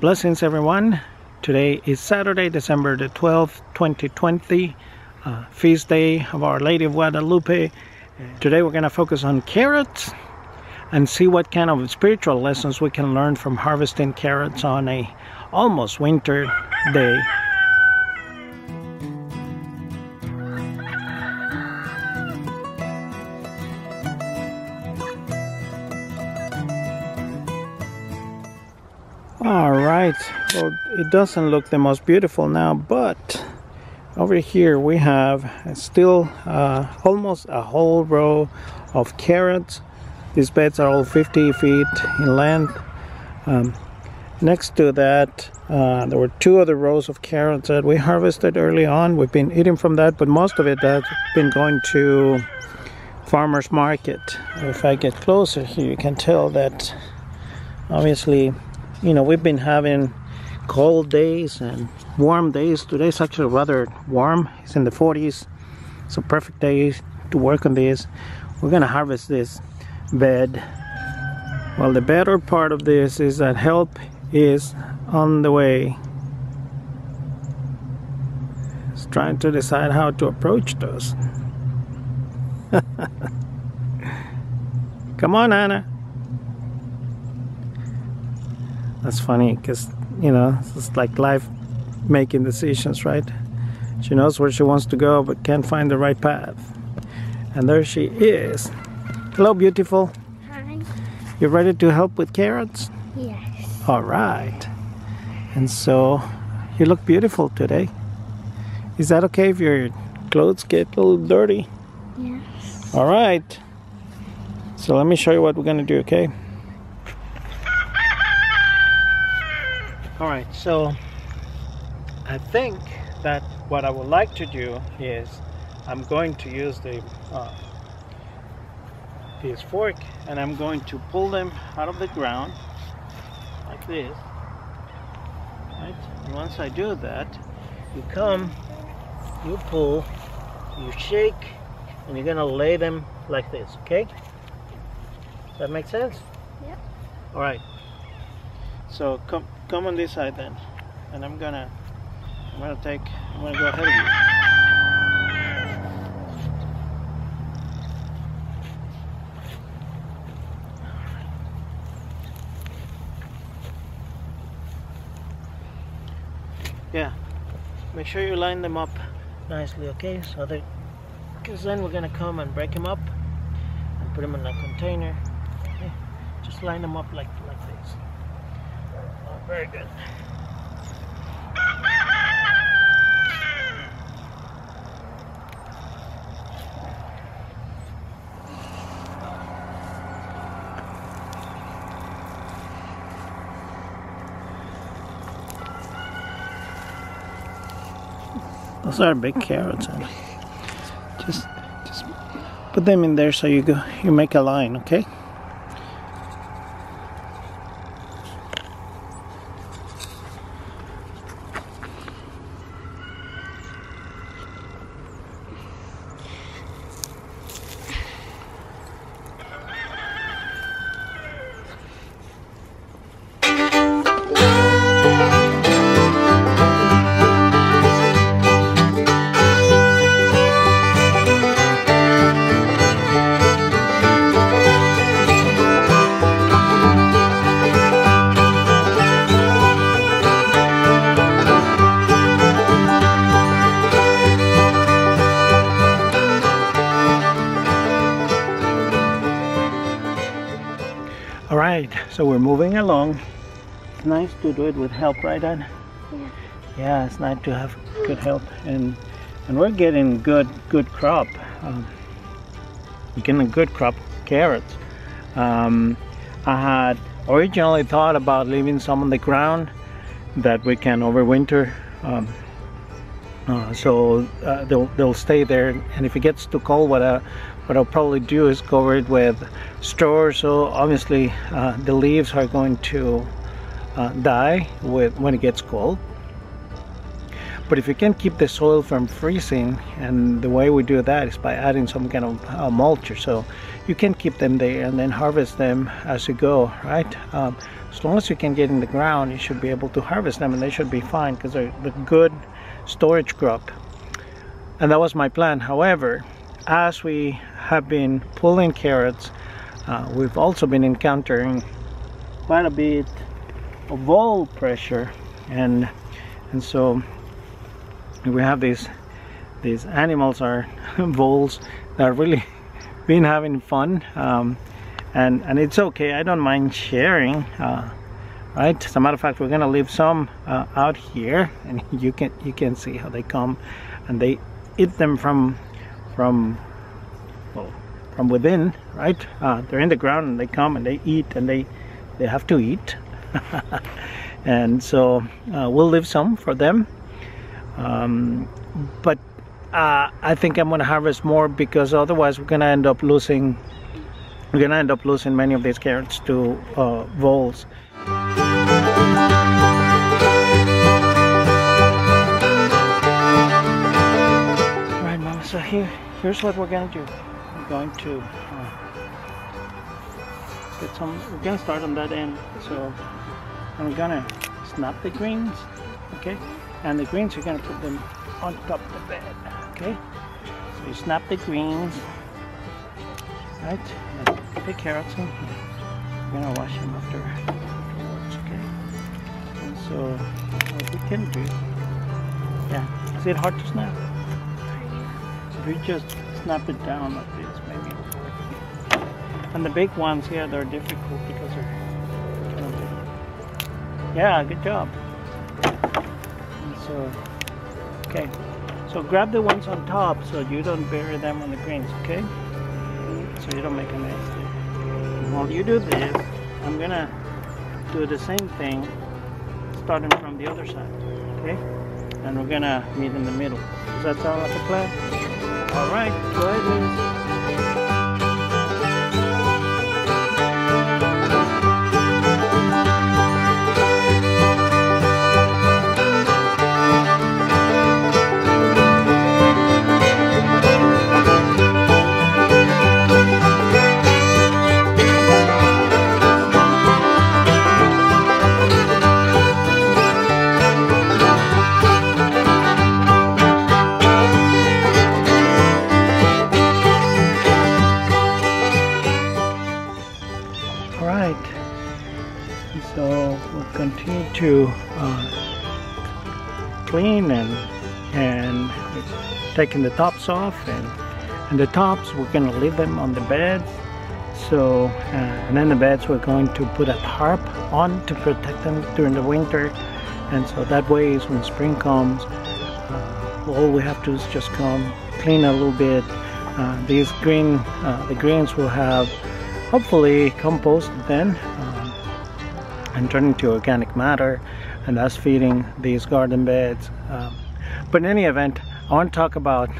Blessings everyone. Today is Saturday, December the 12th, 2020, feast day of Our Lady of Guadalupe. Today we're going to focus on carrots and see what kind of spiritual lessons we can learn from harvesting carrots on a almost winter day. Alright, well, it doesn't look the most beautiful now, but over here we have still almost a whole row of carrots. These beds are all 50 feet in length. Next to that there were two other rows of carrots that we harvested early on. We've been eating from that, but most of it has been going to farmers market. If I get closer here, you can tell that obviously, you know, we've been having cold days and warm days. Today's actually rather warm. It's in the 40s. It's a perfect day to work on this. We're gonna harvest this bed. Well, the better part of this is that help is on the way. Just trying to decide how to approach those. Come on, Anna. That's funny because, you know, it's like life making decisions, right? She knows where she wants to go but can't find the right path. And there she is. Hello, beautiful. Hi. You ready to help with carrots? Yes. All right. And so you look beautiful today. Is that okay if your clothes get a little dirty? Yes. All right. So let me show you what we're gonna do, okay? Alright, so I think that what I would like to do is I'm going to use the this fork and I'm going to pull them out of the ground like this, right? And once I do that, you come, you pull, you shake, and you're gonna lay them like this, okay? Does that make sense? Yep. Alright. So come on this side then, and I'm gonna go ahead of you. Yeah, make sure you line them up nicely, okay? So that, because then we're gonna come and break them up and put them in a container. Okay? Just line them up like this. Very good. Those are big carrots, and just put them in there so you make a line, okay? Alright, so we're moving along. It's nice to do it with help, right, Anne? Yeah. Yeah, it's nice to have good help, and we're getting good crop. We're getting a good crop of carrots. I had originally thought about leaving some on the ground that we can overwinter, so they'll stay there. And if it gets too cold, what I'll probably do is cover it with straw. So obviously the leaves are going to die when it gets cold. But if you can keep the soil from freezing, and the way we do that is by adding some kind of mulch or so, you can keep them there and then harvest them as you go, right? As long as you can get in the ground, you should be able to harvest them, and they should be fine because they're the good storage crop. And that was my plan. However, as we have been pulling carrots, we've also been encountering quite a bit of vole pressure, and so we have these animals, are voles, that are really been having fun, and it's okay. I don't mind sharing, right? As a matter of fact, we're gonna leave some out here, and you can see how they come and they eat them from within, right? They're in the ground and they come and they eat, and they have to eat. And so we'll leave some for them, but I think I'm gonna harvest more, because otherwise we're gonna end up losing many of these carrots to voles. Alright, Mama, so here's what we're gonna do. We're going to we're gonna start on that end. So I'm gonna snap the greens, okay? And the greens, you're gonna put them on top of the bed, okay? So you snap the greens, right? And put the carrots in here. We're gonna wash them afterwards, okay? And so what we can do, yeah, is it hard to snap? If you just snap it down like this, maybe it'll work. And the big ones here, they're difficult because they're kind of big. Yeah, good job. And so, okay, so grab the ones on top so you don't bury them on the greens, okay? So you don't make a mess there. And while you do this, I'm gonna do the same thing starting from the other side, okay? And we're gonna meet in the middle. Does that sound like a plan? All right, go ahead, Liz. So we'll continue to clean and taking the tops off, and the tops we're going to leave them on the beds. So and then the beds we're going to put a tarp on to protect them during the winter, and so that way is when spring comes, all we have to do is just come clean a little bit. The greens will have hopefully composted then, and turn into organic matter, and that's feeding these garden beds. But in any event, I want to talk about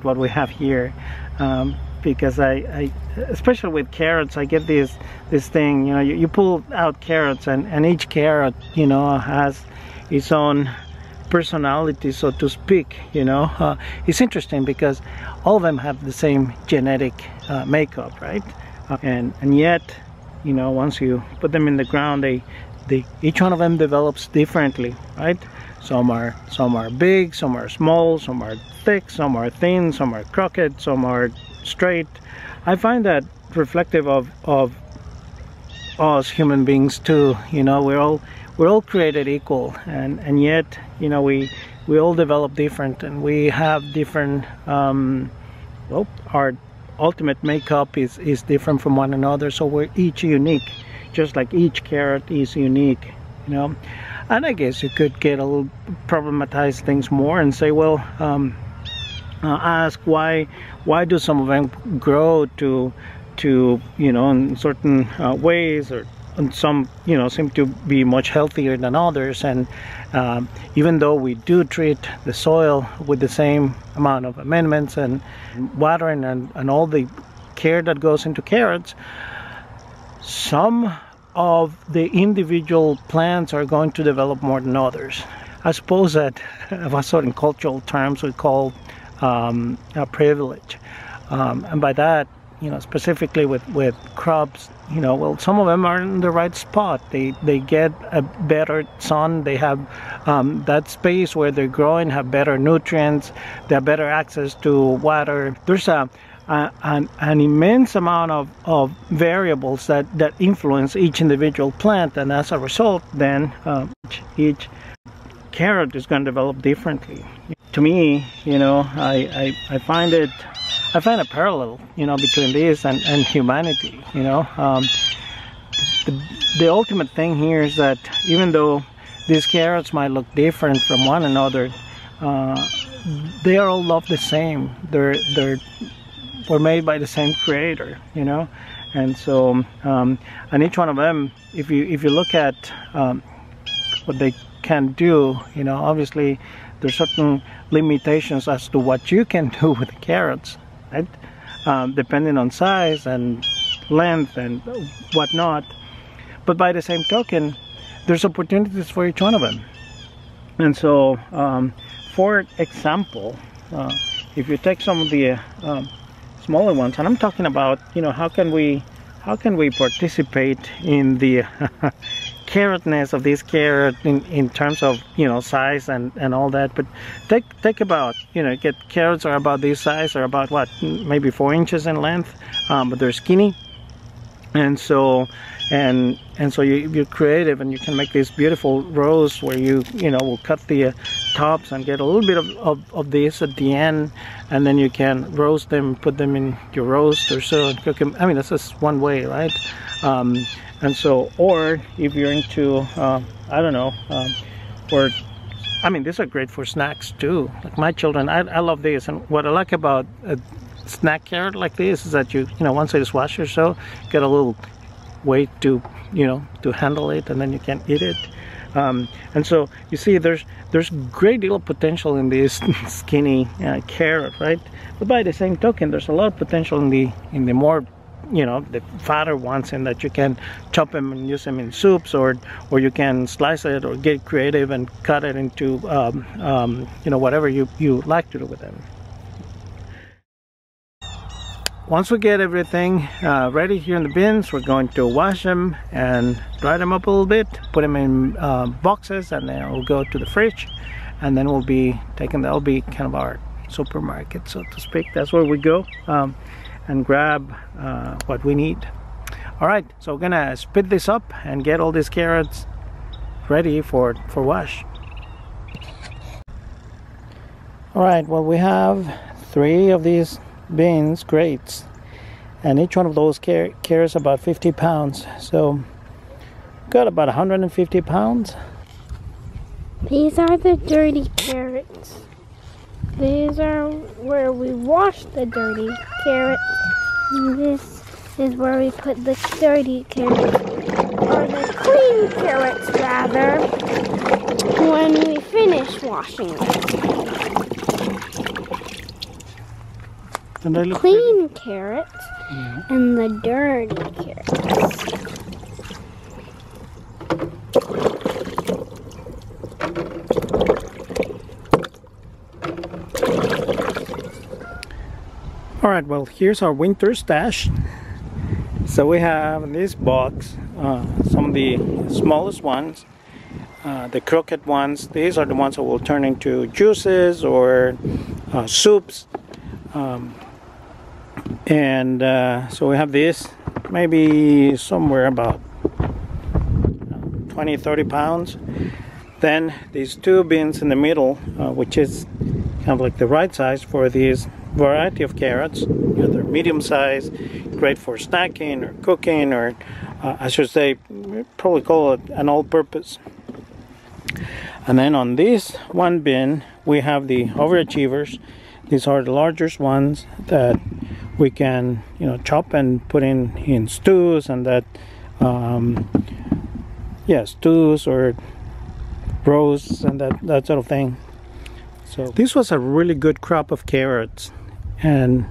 what we have here, because I especially with carrots, I get this thing, you know, you pull out carrots, and each carrot, you know, has its own personality, so to speak, you know. It's interesting because all of them have the same genetic makeup, right? And yet, you know, once you put them in the ground, each one of them develops differently, right? Some are big, some are small, some are thick, some are thin, some are crooked, some are straight. I find that reflective of us human beings too. You know, we're all created equal, and yet, you know, we all develop different, and we have different. Well, our ultimate makeup is different from one another, so we're each unique, just like each carrot is unique, you know. And I guess you could get a little problematize things more and say, well, ask why do some of them grow to you know, in certain ways, and some, you know, seem to be much healthier than others. And even though we do treat the soil with the same amount of amendments and watering and all the care that goes into carrots, some of the individual plants are going to develop more than others. I suppose that of sort in cultural terms we call a privilege, and by that, you know, specifically with crops, you know, well, some of them are in the right spot. They get a better sun. They have that space where they're growing, have better nutrients. They have better access to water. There's an immense amount of variables that influence each individual plant, and as a result, then each carrot is going to develop differently. To me, you know, I find a parallel, you know, between this and humanity. You know, the ultimate thing here is that even though these carrots might look different from one another, they are all loved the same. Were made by the same creator, you know, and so and each one of them, if you look at what they can do, you know, obviously there's certain limitations as to what you can do with the carrots, right? Depending on size and length and whatnot. But by the same token, there's opportunities for each one of them. And so, for example, if you take some of the smaller ones, and I'm talking about, you know, how can we participate in the carrotness of this carrot in terms of, you know, size and all that. But take about, you know, get carrots are about this size, or about what, maybe 4 inches in length, but they're skinny, and so you're creative, and you can make these beautiful rows where you know, will cut the tops and get a little bit of this at the end, and then you can roast them, put them in your roaster so and cook them. I mean, that's just one way, right? And so, or if you're into I don't know, or I mean, these are great for snacks too. Like my children, I love these. And what I like about a snack carrot like this is that you know, once it's washed or so, get a little way to, you know, to handle it, and then you can eat it. And so you see, there's great deal of potential in this skinny carrot, right? But by the same token, there's a lot of potential in the more, you know, the fatter ones, in that you can chop them and use them in soups, or you can slice it or get creative and cut it into you know, whatever you like to do with them. Once we get everything ready here in the bins, we're going to wash them and dry them up a little bit, put them in boxes, and then we'll go to the fridge, and then we'll be taking, that'll be kind of our supermarket, so to speak. That's where we go and grab what we need. All right, so we're gonna split this up and get all these carrots ready for wash. All right, well, we have 3 of these bins, crates, and each one of those carries about 50 pounds, so got about 150 pounds. These are the dirty carrots. These are where we wash the dirty carrots. And this is where we put the dirty carrots, or the clean carrots rather, when we finish washing them. The clean carrots and the dirty carrots. All right, well, here's our winter stash. So we have in this box some of the smallest ones, the crooked ones. These are the ones that will turn into juices or soups. So we have this, maybe somewhere about 20-30 pounds. Then these 2 bins in the middle, which is kind of like the right size for these variety of carrots. You know, they're medium size, great for snacking or cooking, or I should say, probably call it an all-purpose. And then on this one bin, we have the overachievers. These are the largest ones that we can, you know, chop and put in stews, and that stews or roasts and that sort of thing. So this was a really good crop of carrots, and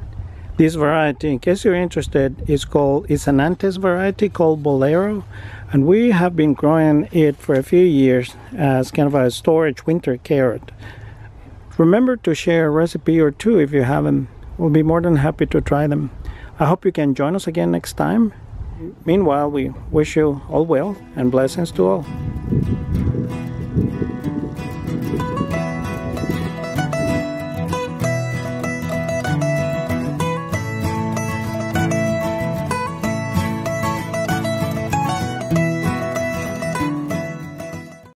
This variety, in case you're interested, it's an Antes variety called Bolero, and we have been growing it for a few years as kind of a storage winter carrot. Remember to share a recipe or two if you have them. We'll be more than happy to try them. I hope you can join us again next time. Meanwhile, we wish you all well and blessings to all.